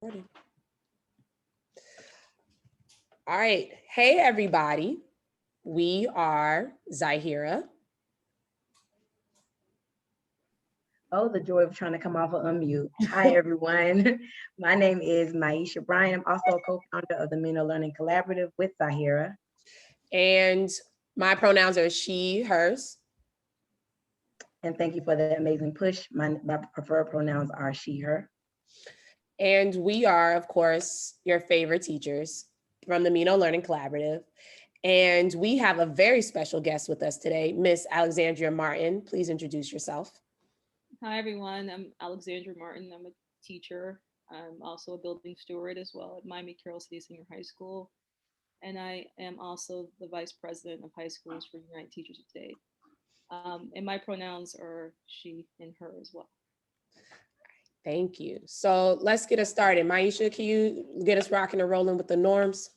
Recording. All right. Hey, everybody. We are Zahira. Oh, the joy of trying to come off of unmute. Hi, everyone. My name is Maisha Bryan. I'm also a co-founder of the Men Are Learning Collaborative with Zahira. And my pronouns are she, hers. And thank you for the amazing push. My preferred pronouns are she, her. And we are, of course, your favorite teachers from the Men Are Learning Collaborative. And we have a very special guest with us today, Miss Alexandria Martin. Please introduce yourself. Hi, everyone. I'm Alexandra Martin. I'm a teacher. I'm also a building steward as well at Miami Carroll City Senior High School. And I am also the vice president of high schools for United Teachers of Today. And my pronouns are she and her as well. Thank you. So let's get us started. Maisha, can you get us rocking and rolling with the norms?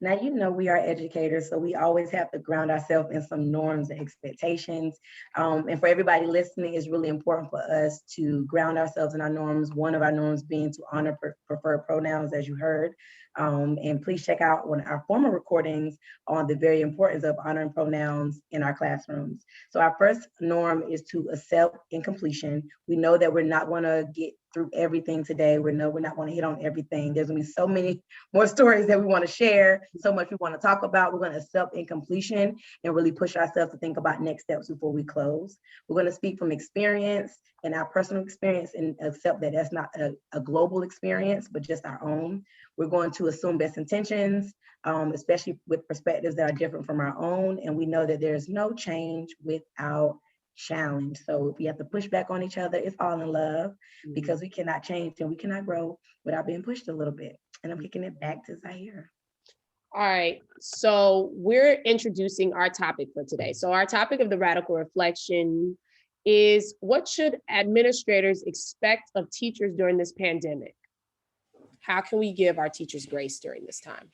Now, you know, we are educators, so we always have to ground ourselves in some norms and expectations. And for everybody listening, it's really important for us to ground ourselves in our norms. One of our norms being to honor preferred pronouns, as you heard. And please check out one of our former recordings on the very importance of honoring pronouns in our classrooms. So our first norm is to accept incompletion. We know that we're not going to get through everything today. We know we're not going to hit on everything. There's going to be so many more stories that we want to share, so much we want to talk about. We're going to accept incompletion and really push ourselves to think about next steps before we close. We're going to speak from experience and our personal experience and accept that that's not a global experience, but just our own. We're going to assume best intentions, especially with perspectives that are different from our own. And we know that there's no change without challenge. So if we have to push back on each other, it's all in love, because we cannot change and we cannot grow without being pushed a little bit. And I'm kicking it back to Zahira. All right, so we're introducing our topic for today. So our topic of the radical reflection is, what should administrators expect of teachers during this pandemic? How can we give our teachers grace during this time?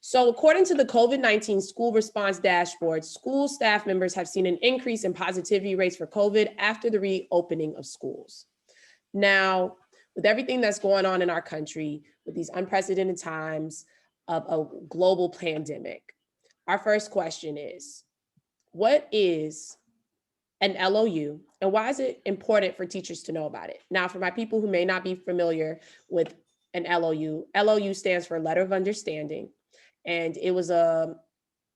So according to the COVID-19 school response dashboard, school staff members have seen an increase in positivity rates for COVID after the reopening of schools. Now, with everything that's going on in our country, with these unprecedented times of a global pandemic, our first question is, what is an LOU and why is it important for teachers to know about it? Now, for my people who may not be familiar with an LOU, LOU stands for Letter of Understanding. And it was a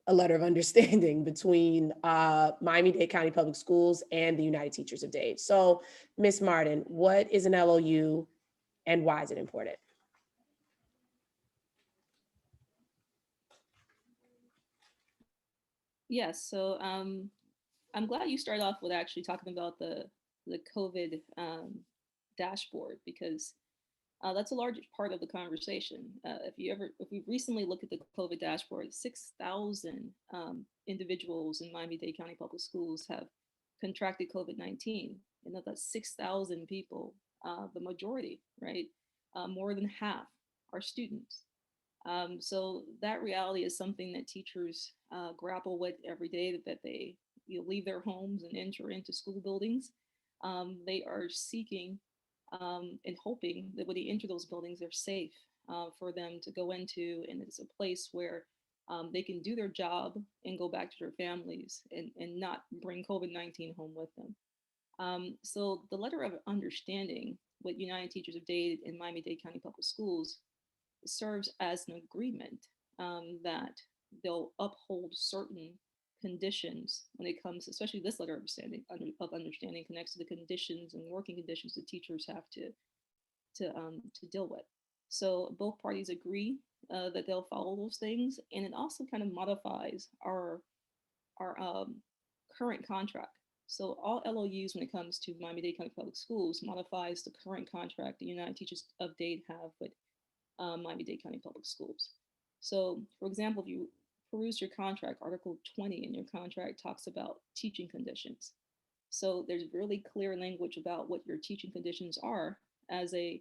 letter of understanding between Miami-Dade County Public Schools and the United Teachers of Dade. So, Ms. Martin, what is an LOU and why is it important? Yes, so I'm glad you started off with actually talking about the COVID dashboard, because that's a large part of the conversation. If we recently look at the COVID dashboard, 6,000 individuals in Miami-Dade County Public Schools have contracted COVID-19, and that's 6,000 people, the majority, right? More than half are students. So that reality is something that teachers grapple with every day, that they leave their homes and enter into school buildings. They are seeking and hoping that when they enter those buildings, they're safe for them to go into, and it's a place where they can do their job and go back to their families and not bring COVID-19 home with them. So the letter of understanding with United Teachers of Dade and Miami-Dade County Public Schools serves as an agreement that they'll uphold certain conditions when it comes, especially this letter of understanding connects to the conditions and working conditions that teachers have to deal with. So both parties agree that they'll follow those things, and it also kind of modifies our current contract. So all LOUs, when it comes to Miami-Dade County Public Schools, modifies the current contract the United Teachers of Dade have with Miami-Dade County Public Schools. So, for example, if you peruse your contract, Article 20 in your contract talks about teaching conditions. So there's really clear language about what your teaching conditions are as a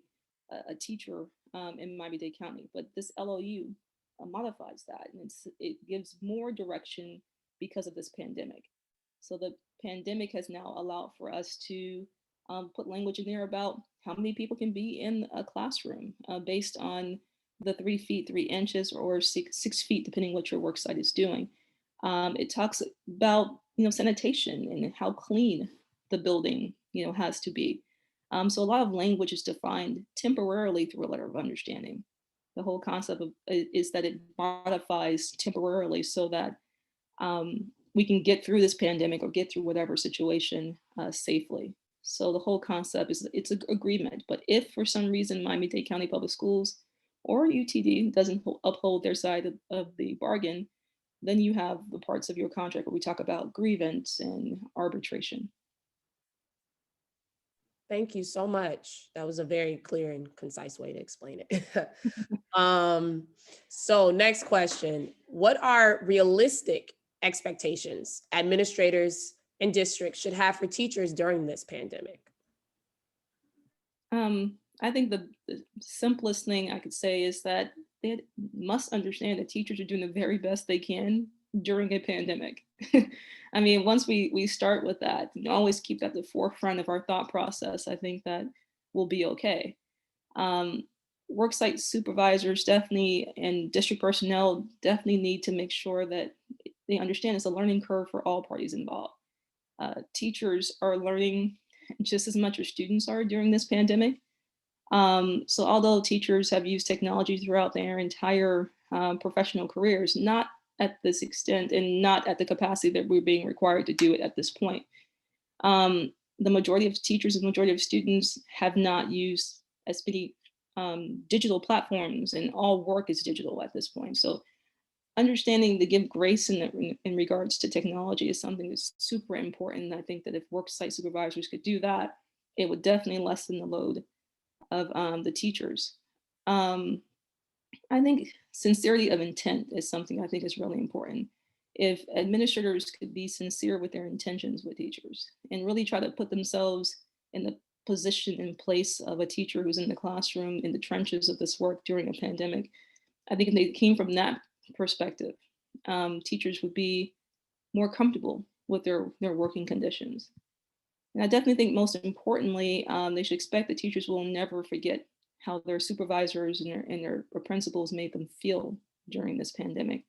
teacher in Miami-Dade County. But this LOU modifies that, and it gives more direction because of this pandemic. So the pandemic has now allowed for us to put language in there about how many people can be in a classroom based on the 3 feet, 3 inches, or 6 feet, depending what your work site is doing. It talks about, sanitation and how clean the building, has to be. So a lot of language is defined temporarily through a letter of understanding. The whole concept is that it modifies temporarily so that we can get through this pandemic or get through whatever situation safely. So the whole concept is it's an agreement. But if for some reason Miami-Dade County Public Schools or UTD doesn't uphold their side of the bargain, then you have the parts of your contract where we talk about grievance and arbitration. Thank you so much. That was a very clear and concise way to explain it. So next question, what are realistic expectations administrators and districts should have for teachers during this pandemic? I think the simplest thing I could say is that they must understand that teachers are doing the very best they can during a pandemic. I mean, once we start with that, always keep that at the forefront of our thought process, I think that we'll be okay. Worksite supervisors definitely and district personnel definitely need to make sure that they understand it's a learning curve for all parties involved. Teachers are learning just as much as students are during this pandemic. So although teachers have used technology throughout their entire professional careers, not at this extent and not at the capacity that we're being required to do it at this point. The majority of teachers and majority of students have not used as many digital platforms, and all work is digital at this point. So understanding to give grace in regards to technology is something that's super important. I think that if worksite supervisors could do that, it would definitely lessen the load of the teachers. I think sincerity of intent is something I think is really important. If administrators could be sincere with their intentions with teachers and really try to put themselves in the position and place of a teacher who's in the classroom in the trenches of this work during a pandemic, I think if they came from that perspective, teachers would be more comfortable with their working conditions. And I definitely think most importantly, they should expect that teachers will never forget how their supervisors and their principals made them feel during this pandemic.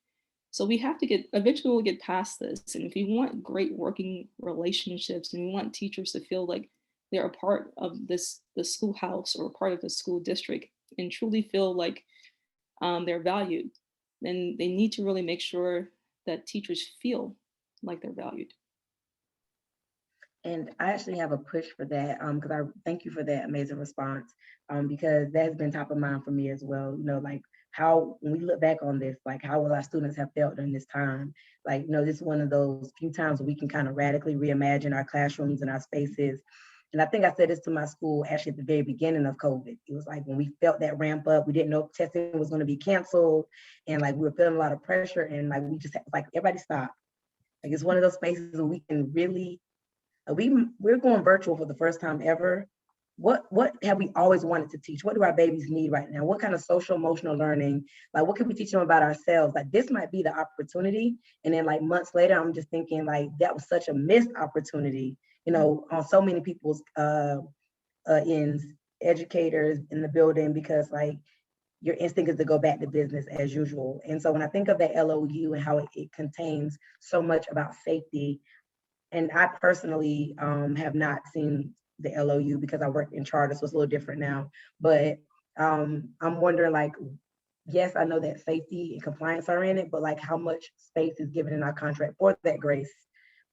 So we have to eventually we'll get past this. And if we want great working relationships and we want teachers to feel like they're a part of the schoolhouse or a part of the school district and truly feel like they're valued, then they need to really make sure that teachers feel like they're valued. And I actually have a push for that because I thank you for that amazing response because that has been top of mind for me as well. Like how, when we look back on this, like how will our students have felt during this time? Like, this is one of those few times where we can kind of radically reimagine our classrooms and our spaces. And I think I said this to my school actually at the very beginning of COVID. It was like when we felt that ramp up, we didn't know if testing was going to be canceled. And like we were feeling a lot of pressure and like we just like everybody stopped. Like it's one of those spaces where we can really we're going virtual for the first time ever. What have we always wanted to teach? What do our babies need right now? What kind of social emotional learning? Like what can we teach them about ourselves? Like this might be the opportunity. And then like months later, I'm just thinking like that was such a missed opportunity, on so many people's ends, educators in the building, because like your instinct is to go back to business as usual. And so when I think of that LOU and how it contains so much about safety, and I personally have not seen the LOU because I work in charter, so it's a little different now. But I'm wondering, like, yes, I know that safety and compliance are in it, but like how much space is given in our contract for that grace,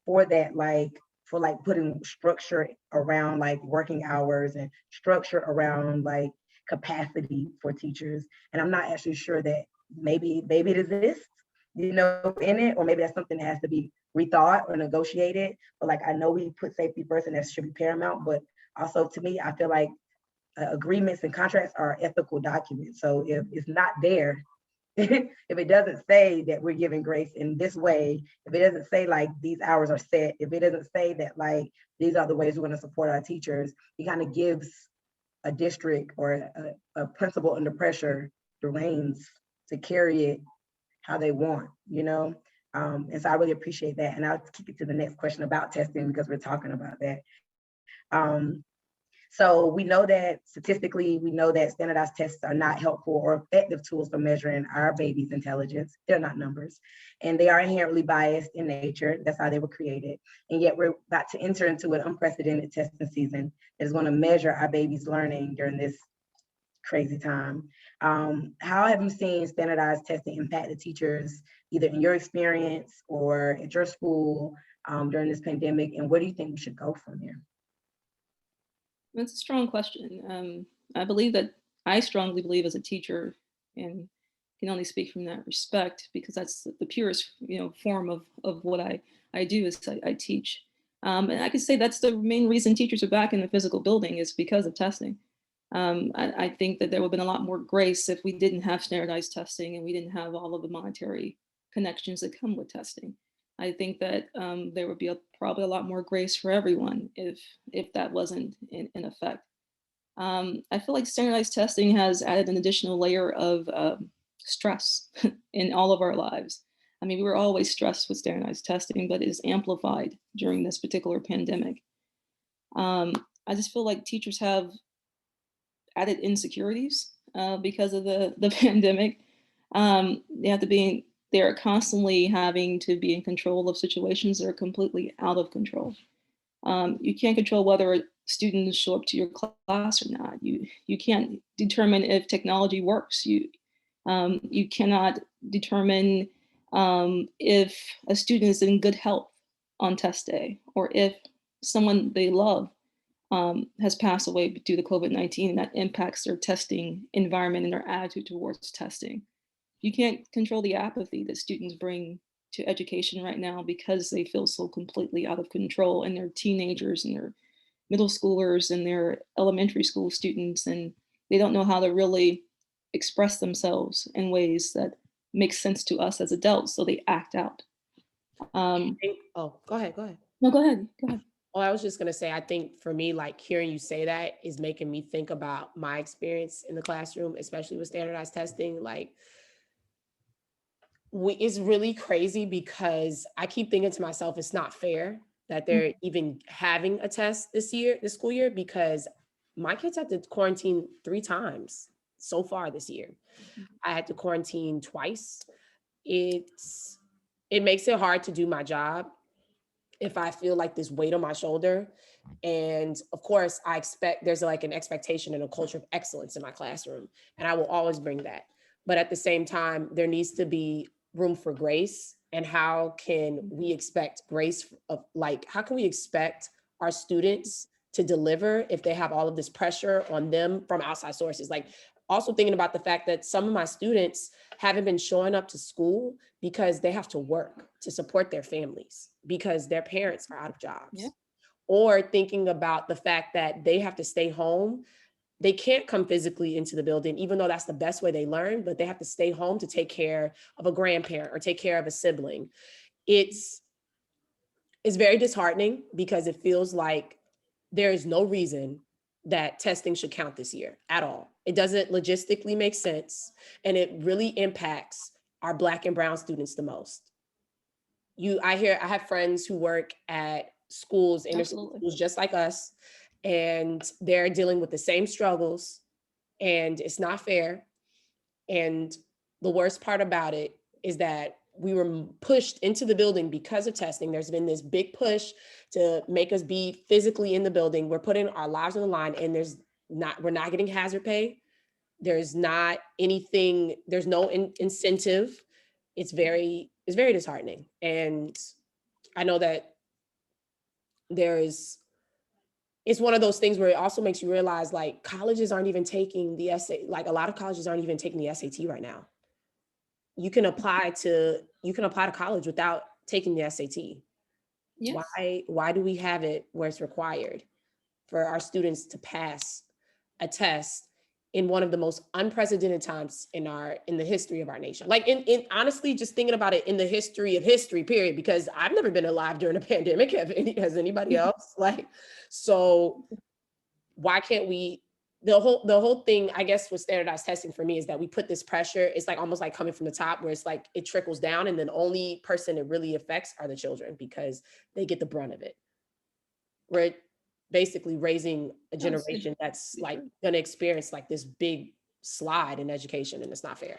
for that, like, for like putting structure around like working hours and structure around like capacity for teachers. And I'm not actually sure that maybe it exists, in it, or maybe that's something that has to be rethought or negotiated. But like I know we put safety first and that should be paramount, but also to me, I feel like agreements and contracts are ethical documents. So if it's not there, if it doesn't say that we're giving grace in this way, if it doesn't say like these hours are set, if it doesn't say that like these are the ways we're going to support our teachers, it kind of gives a district or a principal under pressure the reins to carry it how they want, and so I really appreciate that. And I'll keep it to the next question about testing because we're talking about that. So we know that statistically, we know that standardized tests are not helpful or effective tools for measuring our baby's intelligence. They're not numbers, and they are inherently biased in nature. That's how they were created. And yet we're about to enter into an unprecedented testing season that is going to measure our baby's learning during this crazy time. How have you seen standardized testing impact the teachers, either in your experience or at your school during this pandemic? And where do you think we should go from here? That's a strong question. I strongly believe as a teacher, and can only speak from that respect because that's the purest, form of what I do is I teach. And I could say that's the main reason teachers are back in the physical building is because of testing. I think that there would have been a lot more grace if we didn't have standardized testing and we didn't have all of the monetary connections that come with testing. I think that there would be probably a lot more grace for everyone if that wasn't in effect. I feel like standardized testing has added an additional layer of stress in all of our lives. I mean, we were always stressed with standardized testing, but it is amplified during this particular pandemic. I just feel like teachers have added insecurities because of the pandemic. They are constantly having to be in control of situations that are completely out of control. You can't control whether students show up to your class or not. You can't determine if technology works. You cannot determine if a student is in good health on test day, or if someone they love has passed away due to COVID-19, and that impacts their testing environment and their attitude towards testing. You can't control the apathy that students bring to education right now because they feel so completely out of control, and they're teenagers and they're middle schoolers and they're elementary school students, and they don't know how to really express themselves in ways that make sense to us as adults, so they act out. Oh, go ahead. No, go ahead. Oh, I was just going to say, I think for me, like hearing you say that is making me think about my experience in the classroom, especially with standardized testing. Like, it's really crazy because I keep thinking to myself, it's not fair that they're even having a test this school year, because my kids had to quarantine 3 times so far this year. I had to quarantine twice. It makes it hard to do my job if I feel like this weight on my shoulder. And of course, I expect there's like an expectation and a culture of excellence in my classroom, and I will always bring that. But at the same time, there needs to be room for grace. And how can we expect grace of, like, how can we expect our students to deliver if they have all of this pressure on them from outside sources? Like, also thinking about the fact that some of my students haven't been showing up to school because they have to work to support their families because their parents are out of jobs. Yeah. Or thinking about the fact that they have to stay home. They can't come physically into the building, even though that's the best way they learn, but they have to stay home to take care of a grandparent or take care of a sibling. It's very disheartening because it feels like there is no reason that testing should count this year at all. It doesn't logistically make sense, and it really impacts our Black and brown students the most. I have friends who work at schools, inner city schools just like us, and they're dealing with the same struggles, and it's not fair. And the worst part about it is that we were pushed into the building because of testing. There's been this big push to make us be physically in the building. We're putting our lives on the line, and we're not getting hazard pay. There's not anything, there's no incentive. It's very disheartening. And I know that it's one of those things where it also makes you realize, like, colleges aren't even taking the essay. Like, a lot of colleges aren't even taking the SAT right now. You can apply to college without taking the SAT. Yes. Why do we have it where it's required for our students to pass a test in one of the most unprecedented times in the history of our nation? Like, in honestly, just thinking about it, in the history of history, period, because I've never been alive during a pandemic. Has anybody else? Like, so why can't we? The whole thing, I guess, with standardized testing for me is that we put this pressure. It's like almost like coming from the top, where it's like it trickles down, and then the only person it really affects are the children because they get the brunt of it. Where basically raising a No, it's generation that's like true. going to experience like this big slide in education, and it's not fair.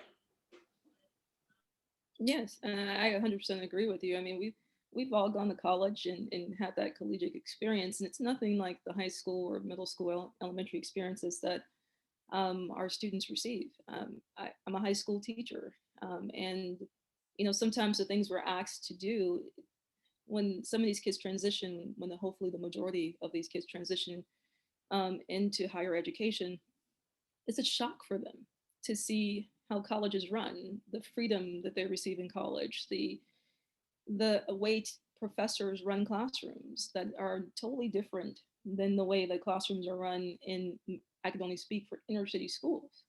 Yes, I 100% agree with you. I mean, we've all gone to college and had that collegiate experience, and it's nothing like the high school or middle school, elementary experiences that our students receive. I'm a high school teacher, and sometimes the things we're asked to do when some of these kids transition, when hopefully the majority of these kids transition into higher education, it's a shock for them to see how colleges run, the freedom that they receive in college, the way professors run classrooms that are totally different than the way the classrooms are run in, I can only speak for inner city schools.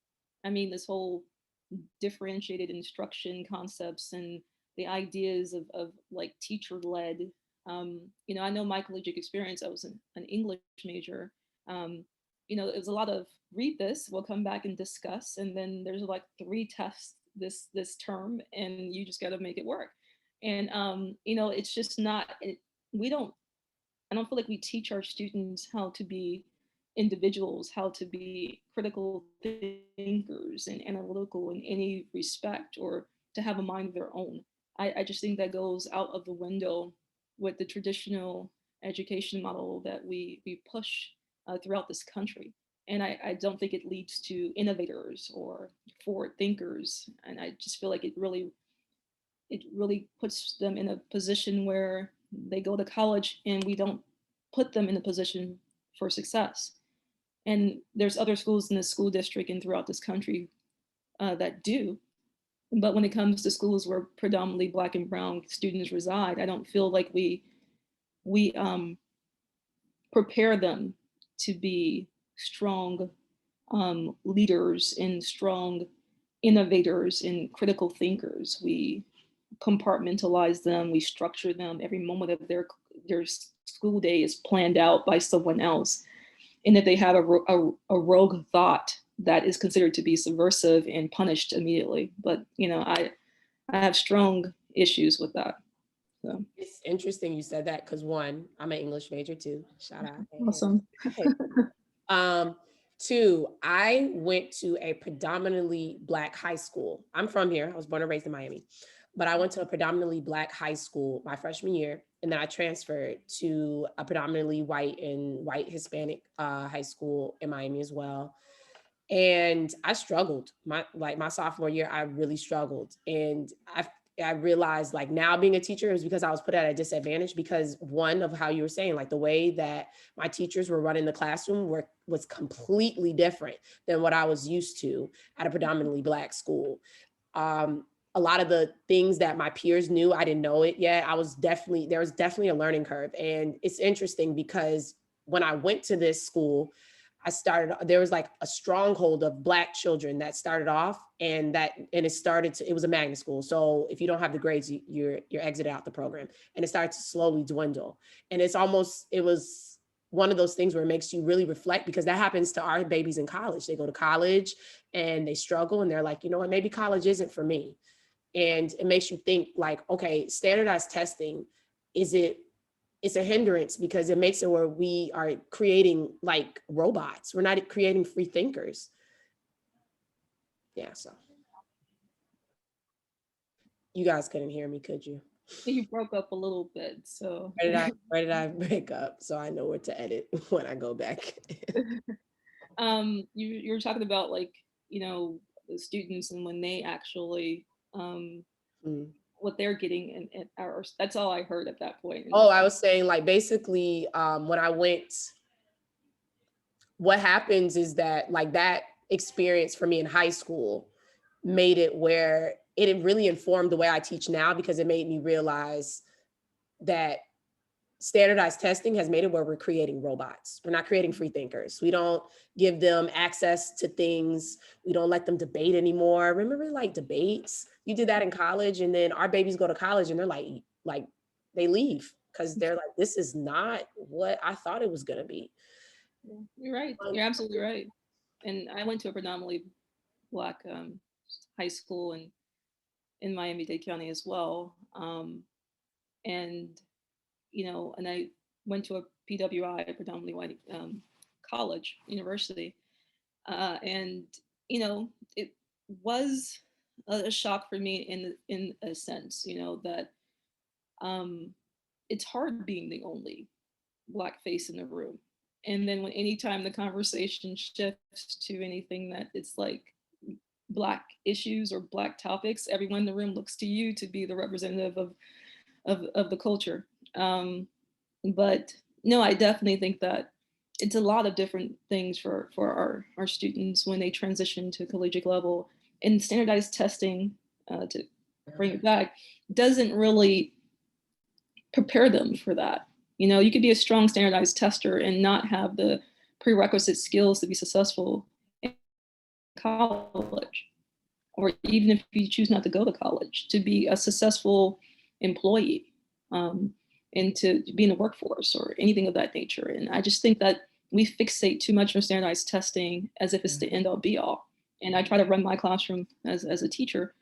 I mean, this whole differentiated instruction concepts and the ideas of like teacher led. I know my collegiate experience, I was an English major. Um, it was a lot of read this, we'll come back and discuss, and then there's like 3 tests this term, and you just got to make it work. And it's just not. We don't. I don't feel like we teach our students how to be individuals, how to be critical thinkers and analytical in any respect, or to have a mind of their own. I just think that goes out of the window with the traditional education model that we push throughout this country. And I don't think it leads to innovators or forward thinkers. And I just feel like it really puts them in a position where they go to college and we don't put them in a position for success. And there's other schools in the school district and throughout this country that do. But when it comes to schools where predominantly Black and Brown students reside, I don't feel like we prepare them to be strong leaders and strong innovators and critical thinkers. We compartmentalize them, we structure them. Every moment of their school day is planned out by someone else. And if they have a rogue thought, that is considered to be subversive and punished immediately. But I have strong issues with that. So It's interesting you said that because one, I'm an English major too. Shout out. awesome. Hey. Two, I went to a predominantly Black high school. I'm from here. I was born and raised in Miami, but I went to a predominantly Black high school my freshman year, and then I transferred to a predominantly white Hispanic high school in Miami as well. And I struggled. My sophomore year, I really struggled, and I realized like now being a teacher is because I was put at a disadvantage because one of how you were saying, like the way that my teachers were running the classroom was completely different than what I was used to at a predominantly Black school. A lot of the things that my peers knew, I didn't know it yet. There was definitely a learning curve. And it's interesting because when I went to this school, there was like a stronghold of Black children that started off, and it was a magnet school. So if you don't have the grades, you're exited out the program, and it started to slowly dwindle. And it was one of those things where it makes you really reflect, because that happens to our babies in college. They go to college and they struggle, and they're like, you know what, maybe college isn't for me. And it makes you think like, okay, standardized testing, it's a hindrance because it makes it where we are creating like robots. We're not creating free thinkers. Yeah, so you guys couldn't hear me, could you? You broke up a little bit, so Where did I break up? So I know where to edit when I go back. you were talking about like the students and when they actually Mm. what they're getting and ours. That's all I heard at that point. Oh, I was saying like basically when I went, what happens is that like that experience for me in high school made it where it really informed the way I teach now, because it made me realize that standardized testing has made it where we're creating robots. We're not creating free thinkers. We don't give them access to things. We don't let them debate anymore. Remember like debates? You did that in college, and then our babies go to college and they're like they leave because they're like, this is not what I thought it was gonna be. Yeah, you're right. You're absolutely right. And I went to a predominantly Black high school in Miami-Dade County as well. And and I went to a PWI, predominantly white college, university. And, it was a shock for me in a sense, that it's hard being the only Black face in the room. And then when anytime the conversation shifts to anything that it's like Black issues or Black topics, everyone in the room looks to you to be the representative of the culture. But no, I definitely think that it's a lot of different things for our students when they transition to collegiate level. And standardized testing, to bring it back, doesn't really prepare them for that. You could be a strong standardized tester and not have the prerequisite skills to be successful in college, or even if you choose not to go to college, to be a successful employee, and to be in the workforce or anything of that nature. And I just think that we fixate too much on standardized testing as if it's the end all be all. And I try to run my classroom as a teacher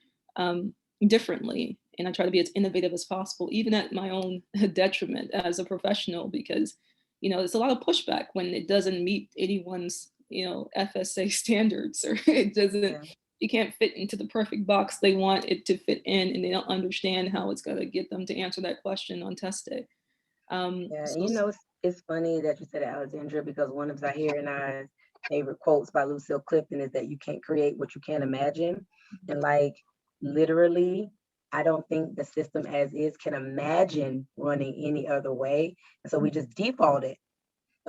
differently. And I try to be as innovative as possible, even at my own detriment as a professional, because, it's a lot of pushback when it doesn't meet anyone's, FSA standards, or it doesn't, you can't fit into the perfect box they want it to fit in, and they don't understand how it's going to get them to answer that question on test day. It's funny that you said Alexandria, because one of Zahir and I's favorite quotes by Lucille Clifton is that you can't create what you can't imagine. And like, literally, I don't think the system as is can imagine running any other way. And so we just default it.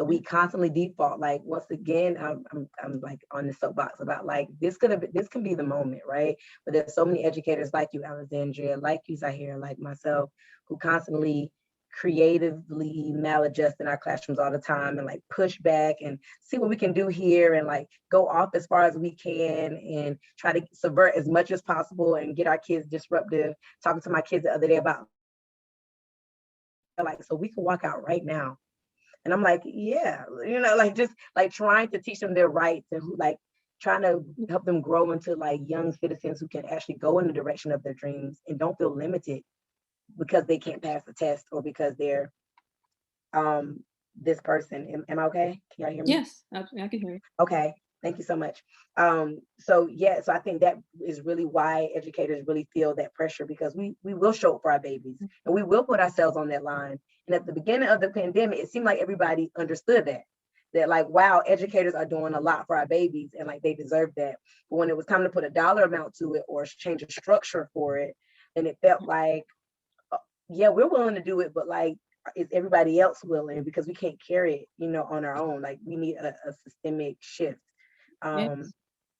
We constantly default. Like, once again, I'm like on the soapbox about like this can be the moment, right? But there's so many educators like you, Alexandria, like you, Zahir, like myself, who constantly creatively maladjust in our classrooms all the time, and like push back and see what we can do here, and like go off as far as we can and try to subvert as much as possible and get our kids disruptive. Talking to my kids the other day about like, so we can walk out right now. And I'm like, yeah, like just like trying to teach them their rights, and like trying to help them grow into like young citizens who can actually go in the direction of their dreams and don't feel limited because they can't pass the test, or because they're this person. Am I okay? Can y'all hear me? Yes, I can hear you. Okay, thank you so much. So I think that is really why educators really feel that pressure, because we will show up for our babies, and we will put ourselves on that line. And at the beginning of the pandemic, it seemed like everybody understood that like, wow, educators are doing a lot for our babies, and like they deserve that. But when it was time to put a dollar amount to it or change a structure for it, then it felt like, yeah, we're willing to do it, but like, is everybody else willing? Because we can't carry it, on our own. Like, we need a systemic shift. Yes.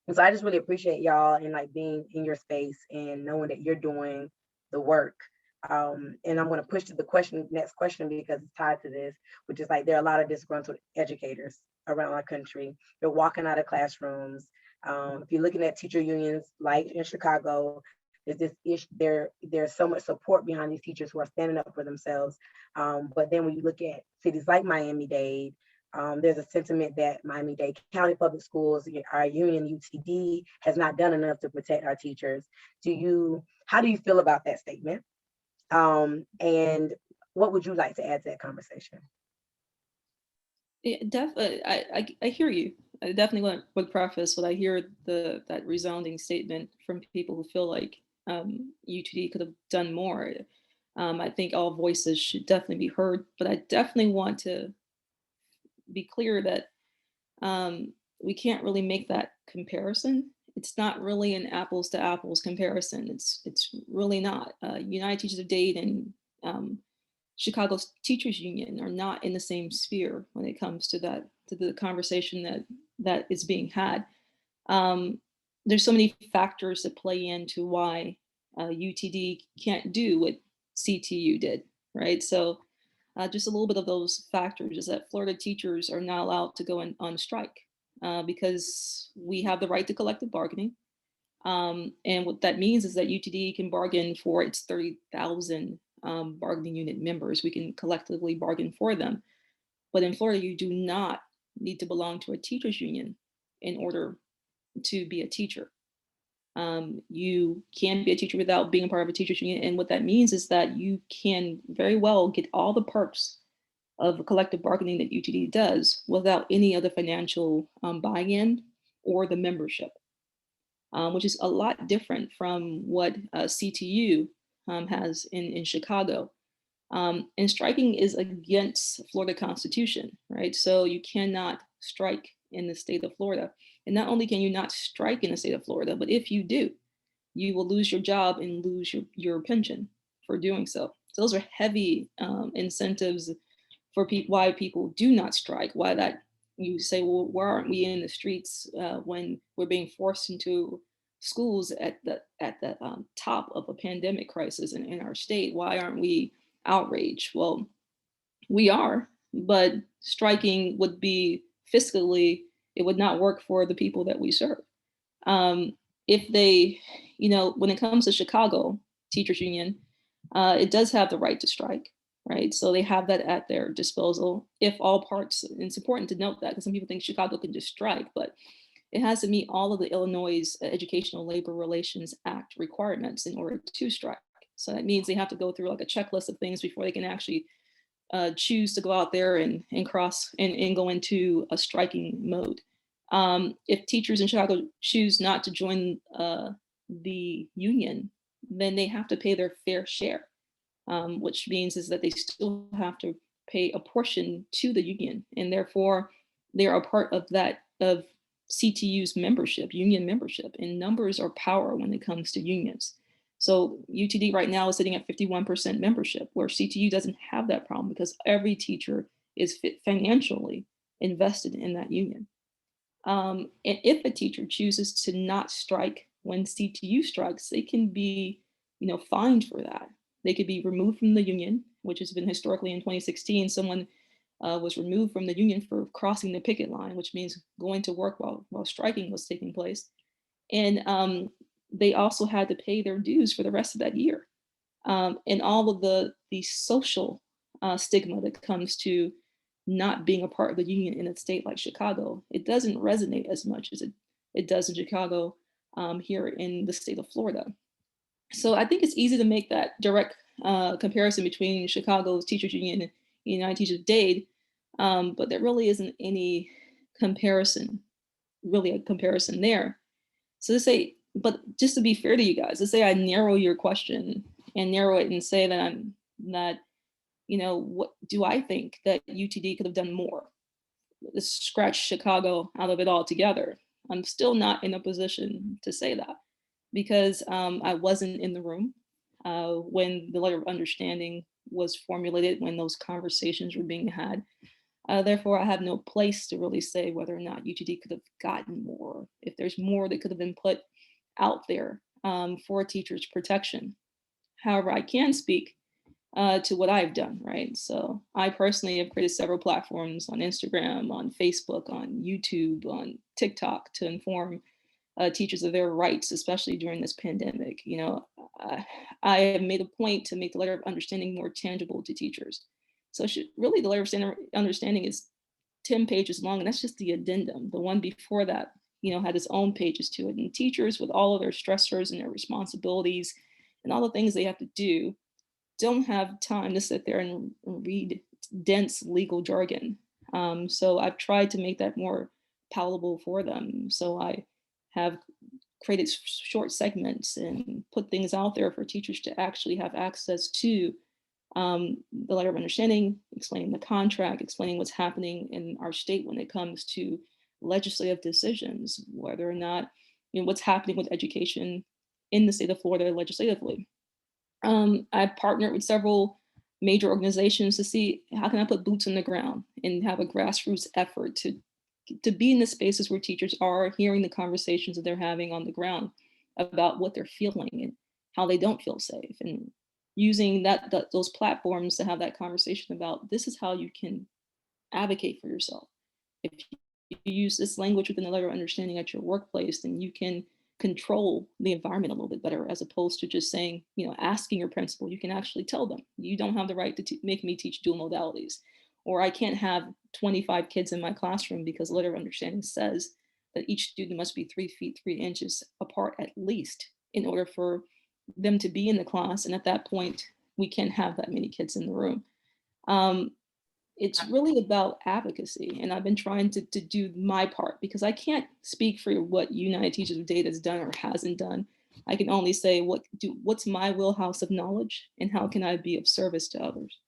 And so I just really appreciate y'all, and like being in your space and knowing that you're doing the work. And I'm going to push to the next question, because it's tied to this, which is like, there are a lot of disgruntled educators around our country. They're walking out of classrooms. If you're looking at teacher unions, like in Chicago, there's this issue there's so much support behind these teachers who are standing up for themselves. But then when you look at cities like Miami-Dade, there's a sentiment that Miami-Dade County Public Schools, our union UTD, has not done enough to protect our teachers. How do you feel about that statement? And what would you like to add to that conversation? Yeah, definitely. I hear you. I definitely would preface what I hear that resounding statement from people who feel like UTD could have done more. I think all voices should definitely be heard, but I definitely want to be clear that we can't really make that comparison. It's not really an apples to apples comparison. It's really not. United Teachers of Dade and Chicago's Teachers Union are not in the same sphere when it comes to the conversation that is being had. There's so many factors that play into why UTD can't do what CTU did, right? So just a little bit of those factors is that Florida teachers are not allowed to go on strike because we have the right to collective bargaining. And what that means is that UTD can bargain for its 30,000 bargaining unit members. We can collectively bargain for them. But in Florida, you do not need to belong to a teachers union in order to be a teacher. You can be a teacher without being a part of a teachers union. And what that means is that you can very well get all the perks of collective bargaining that UTD does without any other financial buy-in or the membership, which is a lot different from what CTU has in Chicago. And striking is against Florida Constitution, right? So you cannot strike in the state of Florida. And not only can you not strike in the state of Florida, but if you do, you will lose your job and lose your pension for doing so. So those are heavy incentives for why people do not strike, why that you say, well, why aren't we in the streets when we're being forced into schools at the top of a pandemic crisis in our state? Why aren't we outraged? Well, we are, but striking would be fiscally, it would not work for the people that we serve. If they, when it comes to Chicago Teachers Union, it does have the right to strike, right? So they have that at their disposal if all parts, and it's important to note that because some people think Chicago can just strike, but it has to meet all of the Illinois Educational Labor Relations Act requirements in order to strike. So that means they have to go through like a checklist of things before they can actually choose to go out there and cross and go into a striking mode. If teachers in Chicago choose not to join the union, then they have to pay their fair share, which means is that they still have to pay a portion to the union, and therefore they are a part of that of CTU's membership, union membership, and numbers are power when it comes to unions. So UTD right now is sitting at 51% membership, where CTU doesn't have that problem because every teacher is financially invested in that union. And if a teacher chooses to not strike when CTU strikes, they can be, fined for that. They could be removed from the union, which has been historically in 2016, someone was removed from the union for crossing the picket line, which means going to work while striking was taking place. And they also had to pay their dues for the rest of that year. And all of the social stigma that comes to not being a part of the union in a state like Chicago, it doesn't resonate as much as it does in Chicago here in the state of Florida. So I think it's easy to make that direct comparison between Chicago's teachers union and United Teachers of Dade, but there really isn't any comparison, really a comparison there. So to say, but just to be fair to you guys, let's say I narrow your question and narrow it and say that what do I think that UTD could have done more? Let's scratch Chicago out of it altogether. I'm still not in a position to say that because I wasn't in the room when the letter of understanding was formulated, when those conversations were being had. Therefore, I have no place to really say whether or not UTD could have gotten more, if there's more that could have been put out there for teachers' protection. However, I can speak to what I've done, right? So I personally have created several platforms on Instagram, on Facebook, on YouTube, on TikTok to inform teachers of their rights, especially during this pandemic. I have made a point to make the letter of understanding more tangible to teachers. So really the letter of understanding is 10 pages long, and that's just the addendum. The one before that, had its own pages to it. And teachers with all of their stressors and their responsibilities and all the things they have to do don't have time to sit there and read dense legal jargon. So I've tried to make that more palatable for them. So I have created short segments and put things out there for teachers to actually have access to the letter of understanding, explaining the contract, explaining what's happening in our state when it comes to legislative decisions, whether or not, what's happening with education in the state of Florida legislatively. I've partnered with several major organizations to see how can I put boots on the ground and have a grassroots effort to be in the spaces where teachers are hearing the conversations that they're having on the ground about what they're feeling and how they don't feel safe, and using those platforms to have that conversation about this is how you can advocate for yourself. If you use this language within the letter of understanding at your workplace, then you can control the environment a little bit better, as opposed to just saying, asking your principal. You can actually tell them, you don't have the right to make me teach dual modalities, or I can't have 25 kids in my classroom because the letter of understanding says that each student must be 3 feet 3 inches apart at least in order for them to be in the class. And at that point, we can't have that many kids in the room. it's really about advocacy. And I've been trying to do my part, because I can't speak for what United Teachers of Data has done or hasn't done. I can only say what's my wheelhouse of knowledge and how can I be of service to others.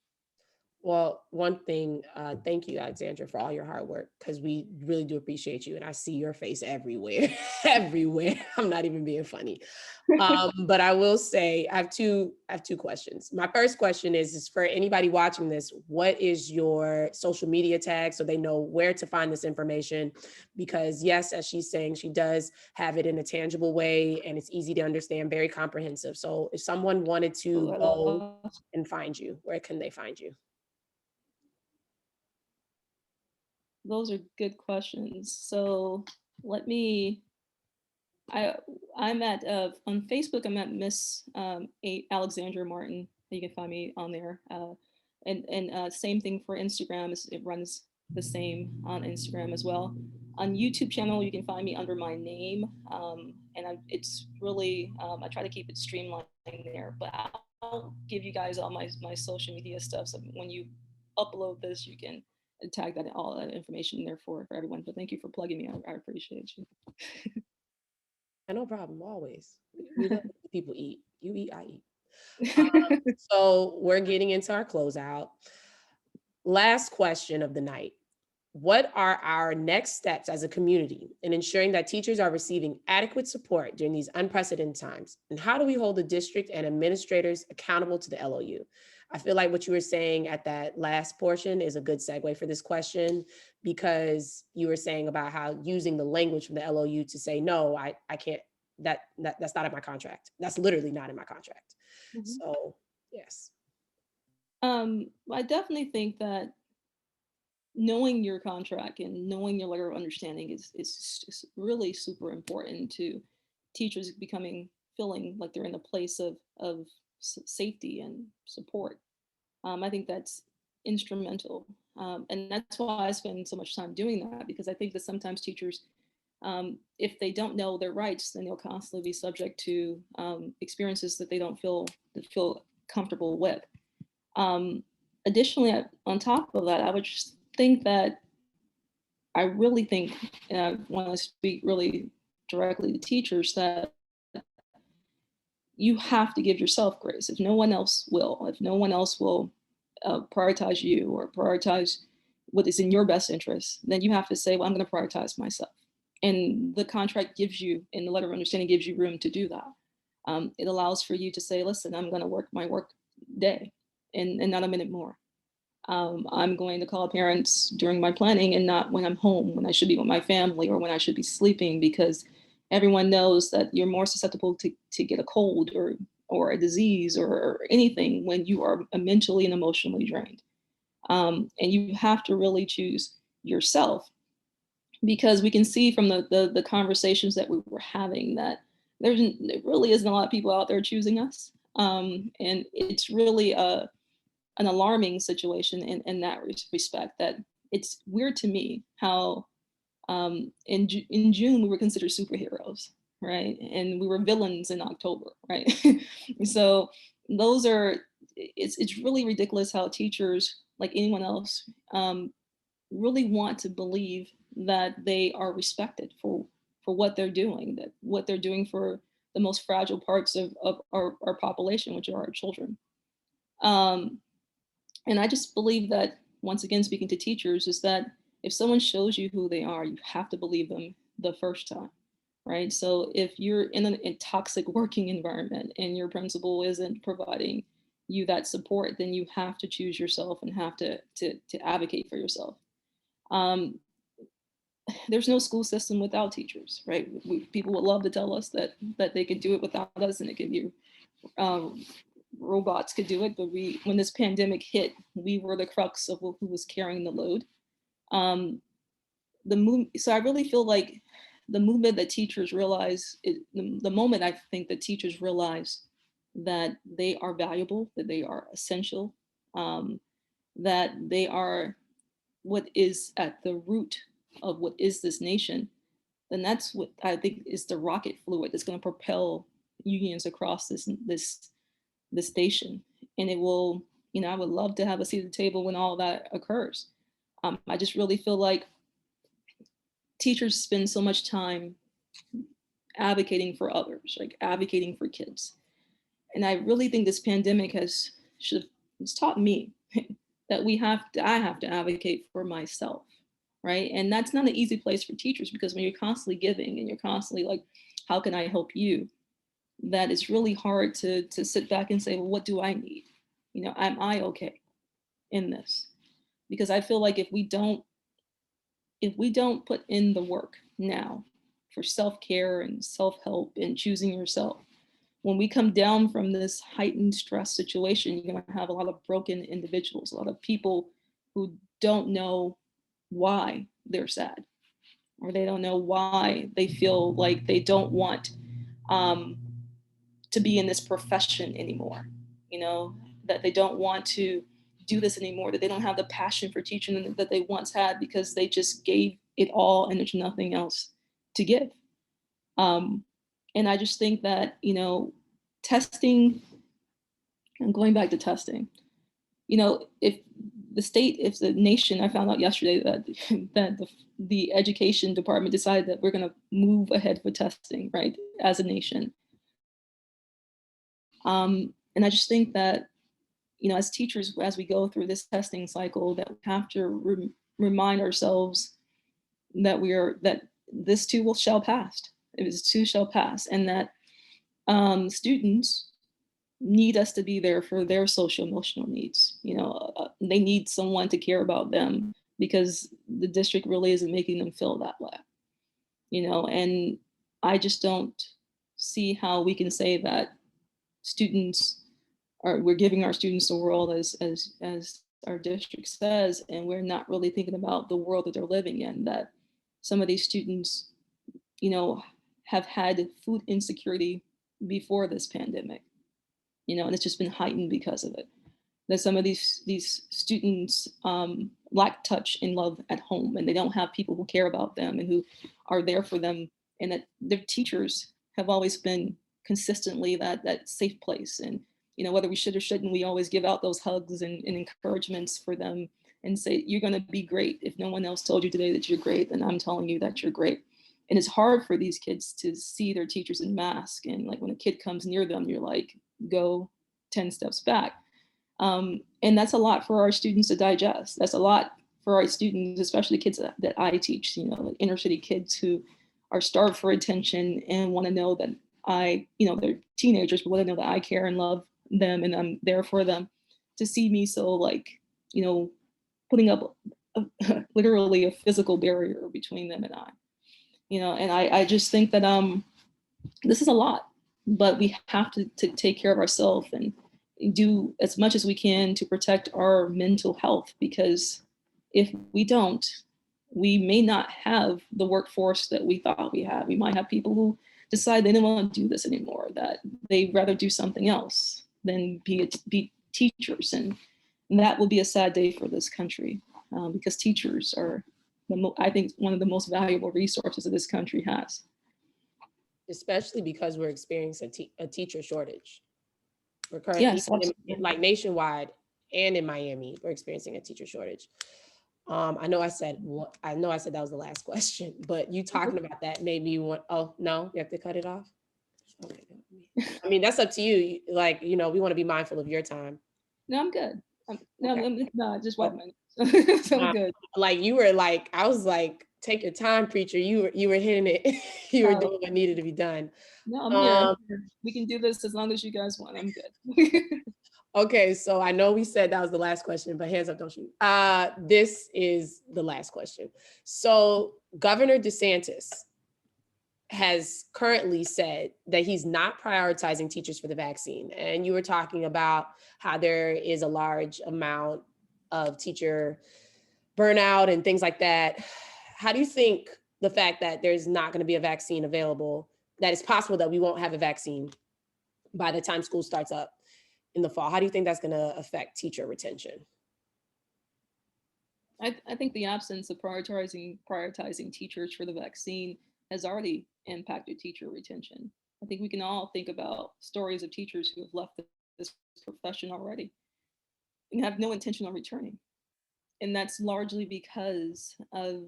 Well, one thing, thank you, Alexandra, for all your hard work, because we really do appreciate you. And I see your face everywhere, everywhere. I'm not even being funny. But I will say I have two questions. My first question is for anybody watching this, what is your social media tag so they know where to find this information? Because yes, as she's saying, she does have it in a tangible way and it's easy to understand, very comprehensive. So if someone wanted to go and find you, where can they find you? Those are good questions. So let me, I'm at, on Facebook, I'm at Miss Alexandra Martin. You can find me on there. And same thing for Instagram, it runs the same on Instagram as well. On YouTube channel, you can find me under my name. It's really, I try to keep it streamlined there, but I'll give you guys all my social media stuff. So when you upload this, you can tag that all that information there for everyone. But thank you for plugging me. I appreciate you. No problem, always. We let people eat. You eat, I eat. So we're getting into our closeout. Last question of the night. What are our next steps as a community in ensuring that teachers are receiving adequate support during these unprecedented times? And how do we hold the district and administrators accountable to the LOU? I feel like what you were saying at that last portion is a good segue for this question, because you were saying about how using the language from the LOU to say, no, I can't, that's not in my contract. That's literally not in my contract. Mhm. So yes. I definitely think that knowing your contract and knowing your letter of understanding is really super important to teachers feeling like they're in a place of safety and support. I think that's instrumental. And that's why I spend so much time doing that, because I think that sometimes teachers, if they don't know their rights, then they'll constantly be subject to experiences that they don't feel comfortable with. Additionally, on top of that, I would just think that I really think, and I want to speak really directly to teachers, that you have to give yourself grace. If no one else will, prioritize you or prioritize what is in your best interest, then you have to say, well, I'm going to prioritize myself. And the contract gives you, and the letter of understanding gives you room to do that. It allows for you to say, listen, I'm going to work my work day and not a minute more. I'm going to call parents during my planning and not when I'm home, when I should be with my family or when I should be sleeping, because everyone knows that you're more susceptible to get a cold or a disease or anything when you are mentally and emotionally drained. And you have to really choose yourself, because we can see from the conversations that we were having that there really isn't a lot of people out there choosing us. And it's really an alarming situation in that respect, that it's weird to me how in June we were considered superheroes, right? And we were villains in October, right? So those are, it's really ridiculous how teachers, like anyone else, really want to believe that they are respected for what they're doing, that what they're doing for the most fragile parts of our population, which are our children. And I just believe that, once again, speaking to teachers, is that if someone shows you who they are, you have to believe them the first time, right? So if you're in a toxic working environment and your principal isn't providing you that support, then you have to choose yourself and have to advocate for yourself. There's no school system without teachers, right? People would love to tell us that they could do it without us and it could be robots could do it, but when this pandemic hit, we were the crux of who was carrying the load. So I really feel like the movement that teachers realize, the moment I think that teachers realize that they are valuable, that they are essential, that they are what is at the root of what is this nation, then that's what I think is the rocket fluid that's going to propel unions across this station. And it will I would love to have a seat at the table when all that occurs. I just really feel like teachers spend so much time advocating for others, like advocating for kids. And I really think this pandemic has taught me that I have to advocate for myself, right? And that's not an easy place for teachers, because when you're constantly giving and you're constantly like, how can I help you? That it's really hard to sit back and say, well, what do I need? Am I okay in this? Because I feel like if we don't put in the work now for self-care and self-help and choosing yourself, when we come down from this heightened stress situation, you're going to have a lot of broken individuals, a lot of people who don't know why they're sad, or they don't know why they feel like they don't want um, to be in this profession anymore, that they don't want to do this anymore, that they don't have the passion for teaching that they once had, because they just gave it all and there's nothing else to give. Um, and I just think that, testing, and going back to testing, if if the nation, I found out yesterday that that the education department decided that we're going to move ahead with testing, right, as a nation. And I just think that, as teachers, as we go through this testing cycle, that we have to remind ourselves that that this too shall pass. This too shall pass, and that students need us to be there for their social emotional needs. They need someone to care about them, because the district really isn't making them feel that way. And I just don't see how we can say that students we're giving our students the world, as our district says, and we're not really thinking about the world that they're living in, that some of these students, have had food insecurity before this pandemic, and it's just been heightened because of it. That some of these students lack touch and love at home, and they don't have people who care about them and who are there for them, and that their teachers have always been consistently that safe place. And whether we should or shouldn't, we always give out those hugs and encouragements for them and say, you're going to be great. If no one else told you today that you're great, then I'm telling you that you're great. And it's hard for these kids to see their teachers in mask, and like when a kid comes near them, you're like, go 10 steps back. And that's a lot for our students to digest. That's a lot for our students, especially the kids that I teach, like inner city kids who are starved for attention and want to know that they're teenagers, but want to know that I care and love them and I'm there for them. To see me so putting up literally a physical barrier between them and I, and I just think that this is a lot, but we have to take care of ourselves and do as much as we can to protect our mental health, because if we don't, we may not have the workforce that we thought we had. We might have people who decide they don't want to do this anymore, that they'd rather do something else than be teachers. And that will be a sad day for this country, because teachers are, I think, one of the most valuable resources that this country has. Especially because we're experiencing a teacher shortage. We're currently, Yes, like nationwide and in Miami, we're experiencing a teacher shortage. I know I said that was the last question, but you talking about that made me want. Oh no, you have to cut it off. Okay, I mean that's up to you. Like we want to be mindful of your time. No, I'm good. No, just 1 minute. So I'm good. Like you were like, I was like, take your time, preacher. You were hitting it. You were doing what needed to be done. No, I'm here. We can do this as long as you guys want. I'm good. Okay, so I know we said that was the last question, but hands up, don't shoot. This is the last question. So Governor DeSantis has currently said that he's not prioritizing teachers for the vaccine. And you were talking about how there is a large amount of teacher burnout and things like that. How do you think the fact that there's not going to be a vaccine available, that it's possible that we won't have a vaccine by the time school starts up in the fall, how do you think that's going to affect teacher retention? I think the absence of prioritizing teachers for the vaccine has already impacted teacher retention. I think we can all think about stories of teachers who have left this profession already. and have no intention of returning. And that's largely because of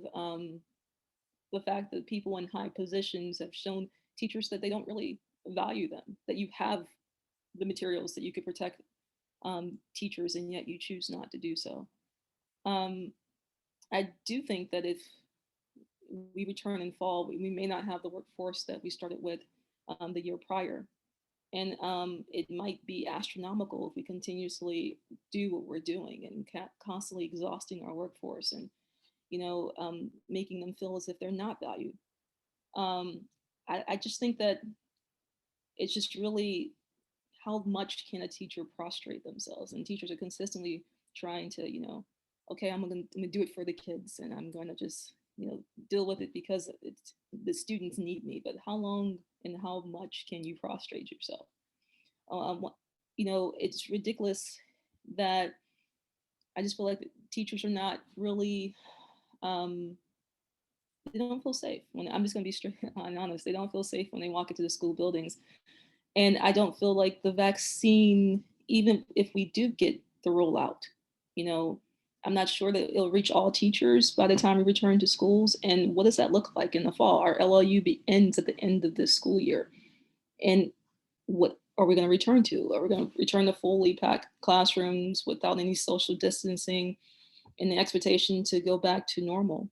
the fact that people in high positions have shown teachers that they don't really value them, that you have the materials that you could protect teachers, and yet you choose not to do so. I do think that if we return in fall, we may not have the workforce that we started with the year prior. And it might be astronomical if we continuously do what we're doing and constantly exhausting our workforce and, making them feel as if they're not valued. I just think that it's just really how much can a teacher prostrate themselves? And teachers are consistently trying to, okay, I'm gonna do it for the kids, and I'm going to just, deal with it because it's the students need me. But how long and how much can you prostrate yourself? Um, it's ridiculous that I just feel like teachers are not really, they don't feel safe. When I'm just going to be straight and honest, they don't feel safe when they walk into the school buildings. And I don't feel like the vaccine, even if we do get the rollout, I'm not sure that it'll reach all teachers by the time we return to schools. And what does that look like in the fall? Our LLU ends at the end of this school year. And what are we going to return to? Are we going to return to fully packed classrooms without any social distancing and the expectation to go back to normal?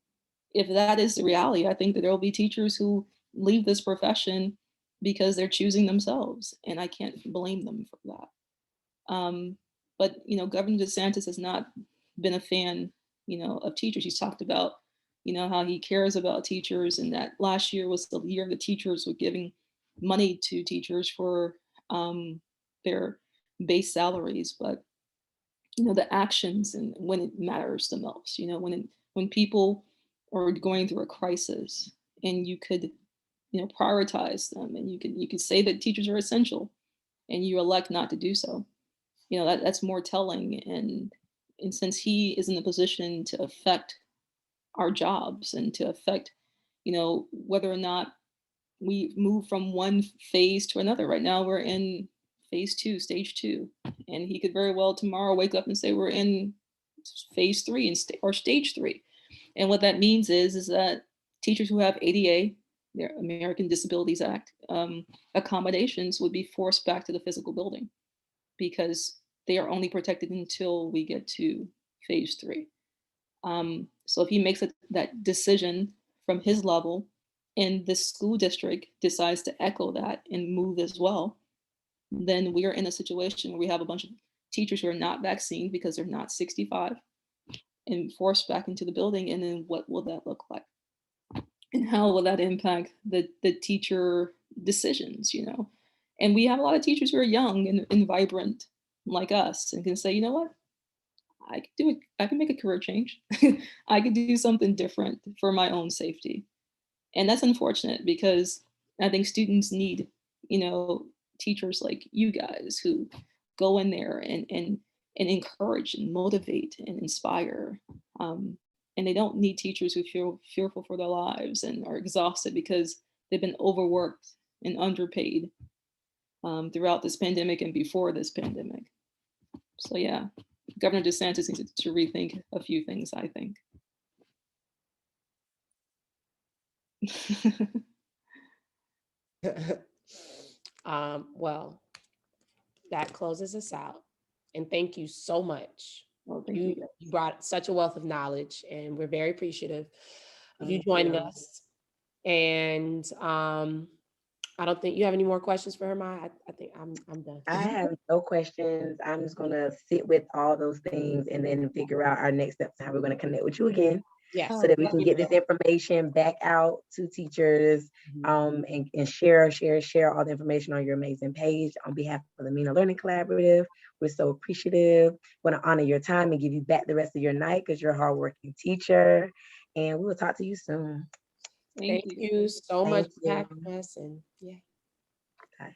If that is the reality, I think that there will be teachers who leave this profession because they're choosing themselves, and I can't blame them for that. But Governor DeSantis has not been a fan, of teachers. He's talked about, how he cares about teachers, and that last year was the year the teachers were giving money to teachers for their base salaries. But the actions and when it matters the most, when people are going through a crisis, and you could prioritize them, and you could say that teachers are essential, and you elect not to do so. That's more telling. And since he is in a position to affect our jobs and to affect whether or not we move from one phase to another. Right now we're in phase 2, stage 2, and he could very well tomorrow wake up and say we're in phase 3 or stage 3. And what that means is that teachers who have ADA, their American Disabilities Act, accommodations would be forced back to the physical building because they are only protected until we get to phase 3. So if he makes that decision from his level, and the school district decides to echo that and move as well, then we are in a situation where we have a bunch of teachers who are not vaccinated because they're not 65 and forced back into the building. And then what will that look like? And how will that impact the teacher decisions, And we have a lot of teachers who are young and vibrant like us and can say, you know what? I can do it. I can make a career change. I could do something different for my own safety. And that's unfortunate because I think students need, teachers like you guys who go in there and encourage and motivate and inspire. And they don't need teachers who feel fearful for their lives and are exhausted because they've been overworked and underpaid throughout this pandemic and before this pandemic. So yeah, Governor DeSantis needs to rethink a few things, I think. Well, that closes us out. And thank you so much. Well, thank You you. brought such a wealth of knowledge, and we're very appreciative of you joining us. And I don't think you have any more questions for her, Maya. I think I'm done. I have no questions. I'm just gonna sit with all those things and then figure out our next steps, how we're gonna connect with you again. Yes. So that we can get this information back out to teachers, and share all the information on your amazing page. On behalf of the MENA Learning Collaborative, we're so appreciative. Want to honor your time and give you back the rest of your night because you're a hardworking teacher. And we will talk to you soon. Thank you so much Thank for having you. us. And yeah. Bye.